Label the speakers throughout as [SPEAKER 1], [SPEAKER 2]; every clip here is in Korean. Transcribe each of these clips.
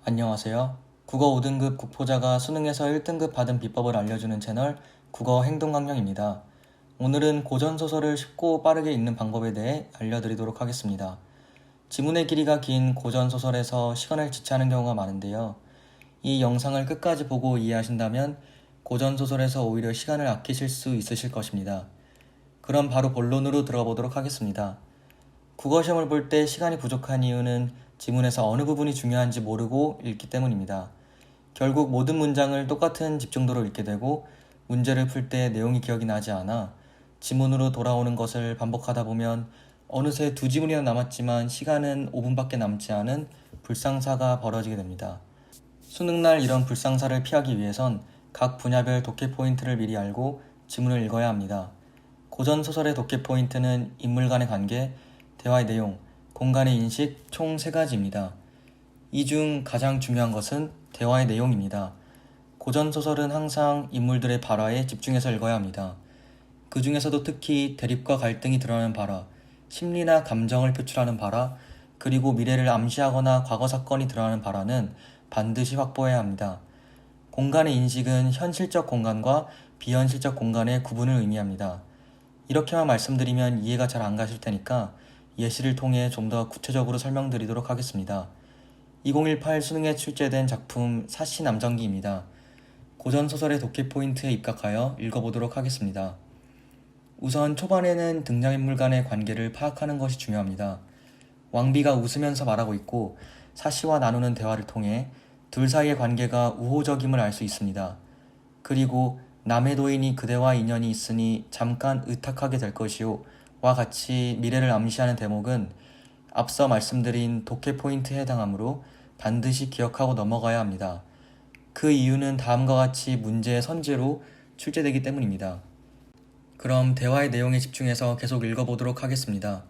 [SPEAKER 1] 안녕하세요. 국어 5등급 국포자가 수능에서 1등급 받은 비법을 알려주는 채널 국어 행동강령입니다. 오늘은 고전소설을 쉽고 빠르게 읽는 방법에 대해 알려드리도록 하겠습니다. 지문의 길이가 긴 고전소설에서 시간을 지체하는 경우가 많은데요. 이 영상을 끝까지 보고 이해하신다면 고전소설에서 오히려 시간을 아끼실 수 있으실 것입니다. 그럼 바로 본론으로 들어가 보도록 하겠습니다. 국어시험을 볼 때 시간이 부족한 이유는 지문에서 어느 부분이 중요한지 모르고 읽기 때문입니다. 결국 모든 문장을 똑같은 집중도로 읽게 되고 문제를 풀 때 내용이 기억이 나지 않아 지문으로 돌아오는 것을 반복하다 보면 어느새 두 지문이나 남았지만 시간은 5분밖에 남지 않은 불상사가 벌어지게 됩니다. 수능날 이런 불상사를 피하기 위해선 각 분야별 독해 포인트를 미리 알고 지문을 읽어야 합니다. 고전소설의 독해 포인트는 인물 간의 관계, 대화의 내용, 공간의 인식 총 3가지입니다. 이 중 가장 중요한 것은 대화의 내용입니다. 고전소설은 항상 인물들의 발화에 집중해서 읽어야 합니다. 그 중에서도 특히 대립과 갈등이 드러나는 발화, 심리나 감정을 표출하는 발화, 그리고 미래를 암시하거나 과거 사건이 드러나는 발화는 반드시 확보해야 합니다. 공간의 인식은 현실적 공간과 비현실적 공간의 구분을 의미합니다. 이렇게만 말씀드리면 이해가 잘 안 가실 테니까 예시를 통해 좀 더 구체적으로 설명드리도록 하겠습니다. 2018 수능에 출제된 작품 사시 남정기입니다. 고전소설의 독해 포인트에 입각하여 읽어보도록 하겠습니다. 우선 초반에는 등장인물 간의 관계를 파악하는 것이 중요합니다. 왕비가 웃으면서 말하고 있고 사시와 나누는 대화를 통해 둘 사이의 관계가 우호적임을 알 수 있습니다. 그리고 남의 도인이 그대와 인연이 있으니 잠깐 의탁하게 될 것이요 와 같이 미래를 암시하는 대목은 앞서 말씀드린 독해 포인트에 해당하므로 반드시 기억하고 넘어가야 합니다. 그 이유는 다음과 같이 문제의 선제로 출제되기 때문입니다. 그럼 대화의 내용에 집중해서 계속 읽어보도록 하겠습니다.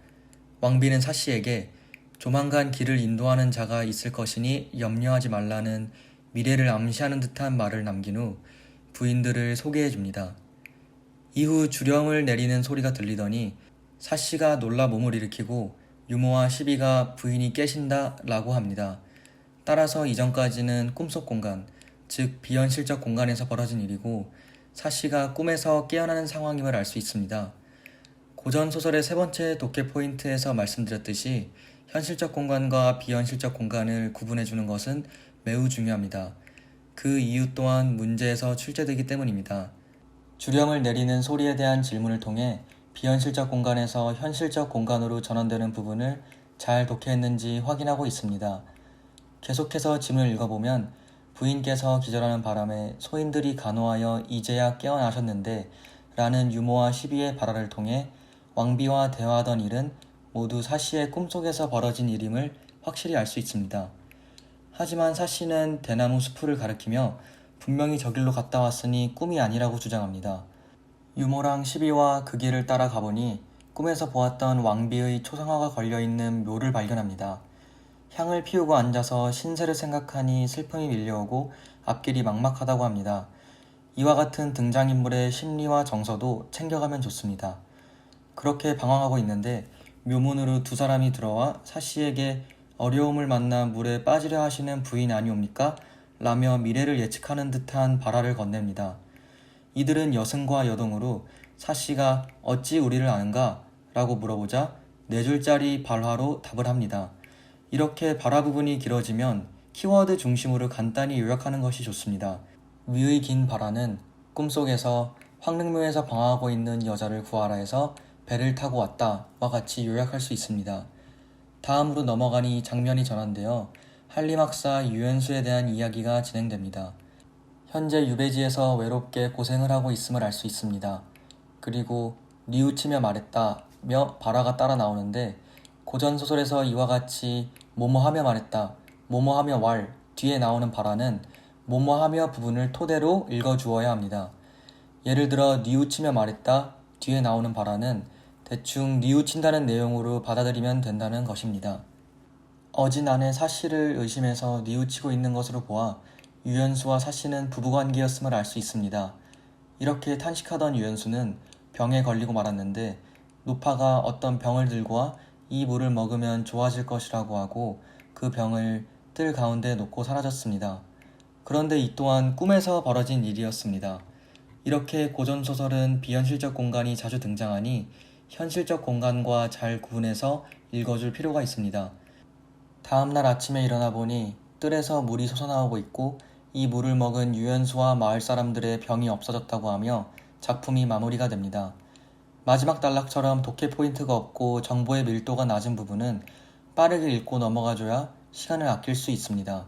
[SPEAKER 1] 왕비는 사씨에게 조만간 길을 인도하는 자가 있을 것이니 염려하지 말라는 미래를 암시하는 듯한 말을 남긴 후 부인들을 소개해 줍니다. 이후 주령을 내리는 소리가 들리더니 사씨가 놀라 몸을 일으키고 유모와 시비가 부인이 깨신다 라고 합니다. 따라서 이전까지는 꿈속 공간, 즉 비현실적 공간에서 벌어진 일이고 사씨가 꿈에서 깨어나는 상황임을 알 수 있습니다. 고전소설의 3번째 독해 포인트에서 말씀드렸듯이 현실적 공간과 비현실적 공간을 구분해주는 것은 매우 중요합니다. 그 이유 또한 문제에서 출제되기 때문입니다. 주령을 내리는 소리에 대한 질문을 통해 비현실적 공간에서 현실적 공간으로 전환되는 부분을 잘 독해했는지 확인하고 있습니다. 계속해서 지문을 읽어보면 부인께서 기절하는 바람에 소인들이 간호하여 이제야 깨어나셨는데 라는 유모와 시비의 발화를 통해 왕비와 대화하던 일은 모두 사씨의 꿈속에서 벌어진 일임을 확실히 알 수 있습니다. 하지만 사씨는 대나무 숲을 가리키며 분명히 저길로 갔다 왔으니 꿈이 아니라고 주장합니다. 유모랑 시비와 그 길을 따라 가보니 꿈에서 보았던 왕비의 초상화가 걸려있는 묘를 발견합니다. 향을 피우고 앉아서 신세를 생각하니 슬픔이 밀려오고 앞길이 막막하다고 합니다. 이와 같은 등장인물의 심리와 정서도 챙겨가면 좋습니다. 그렇게 방황하고 있는데 묘문으로 두 사람이 들어와 사씨에게 어려움을 만나 물에 빠지려 하시는 부인 아니옵니까? 라며 미래를 예측하는 듯한 발화를 건넵니다. 이들은 여승과 여동으로 사씨가 어찌 우리를 아는가? 라고 물어보자 4줄짜리 발화로 답을 합니다. 이렇게 발화 부분이 길어지면 키워드 중심으로 간단히 요약하는 것이 좋습니다. 위의 긴 발화는 꿈속에서 황릉묘에서 방황하고 있는 여자를 구하라해서 배를 타고 왔다 와 같이 요약할 수 있습니다. 다음으로 넘어가니 장면이 전환되어 한림학사 유연수에 대한 이야기가 진행됩니다. 현재 유배지에서 외롭게 고생을 하고 있음을 알 수 있습니다. 그리고 뉘우치며 말했다며 발화가 따라 나오는데 고전소설에서 이와 같이 뭐뭐하며 말했다, 뭐뭐하며 왈 뒤에 나오는 발화는 뭐뭐하며 부분을 토대로 읽어주어야 합니다. 예를 들어 뉘우치며 말했다 뒤에 나오는 발화는 대충 뉘우친다는 내용으로 받아들이면 된다는 것입니다. 어진 아내 사씨를 의심해서 뉘우치고 있는 것으로 보아 유연수와 사씨는 부부관계였음을 알 수 있습니다. 이렇게 탄식하던 유연수는 병에 걸리고 말았는데 노파가 어떤 병을 들고 와 이 물을 먹으면 좋아질 것이라고 하고 그 병을 뜰 가운데 놓고 사라졌습니다. 그런데 이 또한 꿈에서 벌어진 일이었습니다. 이렇게 고전소설은 비현실적 공간이 자주 등장하니 현실적 공간과 잘 구분해서 읽어줄 필요가 있습니다. 다음날 아침에 일어나 보니 뜰에서 물이 솟아나오고 있고 이 물을 먹은 유연수와 마을 사람들의 병이 없어졌다고 하며 작품이 마무리가 됩니다. 마지막 단락처럼 독해 포인트가 없고 정보의 밀도가 낮은 부분은 빠르게 읽고 넘어가줘야 시간을 아낄 수 있습니다.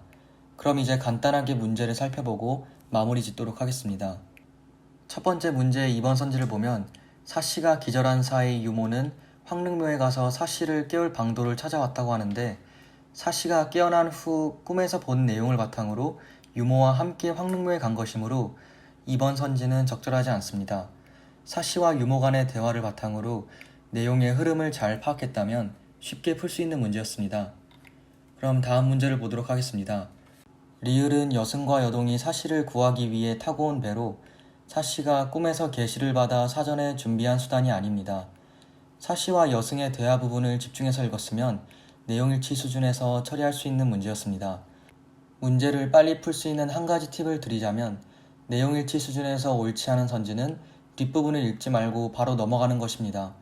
[SPEAKER 1] 그럼 이제 간단하게 문제를 살펴보고 마무리 짓도록 하겠습니다. 첫 번째 문제의 2번 선지를 보면 사씨가 기절한 사이 유모는 황릉묘에 가서 사씨를 깨울 방도를 찾아왔다고 하는데 사씨가 깨어난 후 꿈에서 본 내용을 바탕으로 유모와 함께 황릉묘에 간 것이므로 2번 선지는 적절하지 않습니다. 사씨와 유모 간의 대화를 바탕으로 내용의 흐름을 잘 파악했다면 쉽게 풀 수 있는 문제였습니다. 그럼 다음 문제를 보도록 하겠습니다. 리을은 여승과 여동이 사씨를 구하기 위해 타고 온 배로 사씨가 꿈에서 계시를 받아 사전에 준비한 수단이 아닙니다. 사씨와 여승의 대화 부분을 집중해서 읽었으면 내용일치 수준에서 처리할 수 있는 문제였습니다. 문제를 빨리 풀 수 있는 한 가지 팁을 드리자면 내용일치 수준에서 옳지 않은 선지는 뒷부분을 읽지 말고 바로 넘어가는 것입니다.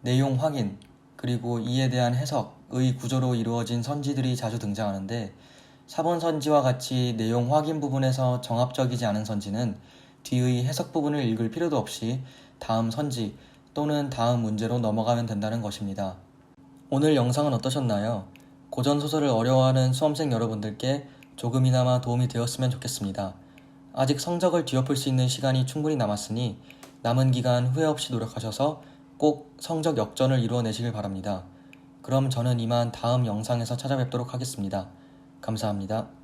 [SPEAKER 1] 내용 확인, 그리고 이에 대한 해석의 구조로 이루어진 선지들이 자주 등장하는데 4번 선지와 같이 내용 확인 부분에서 정합적이지 않은 선지는 뒤의 해석 부분을 읽을 필요도 없이 다음 선지 또는 다음 문제로 넘어가면 된다는 것입니다. 오늘 영상은 어떠셨나요? 고전소설을 어려워하는 수험생 여러분들께 조금이나마 도움이 되었으면 좋겠습니다. 아직 성적을 뒤엎을 수 있는 시간이 충분히 남았으니 남은 기간 후회 없이 노력하셔서 꼭 성적 역전을 이루어내시길 바랍니다. 그럼 저는 이만 다음 영상에서 찾아뵙도록 하겠습니다. 감사합니다.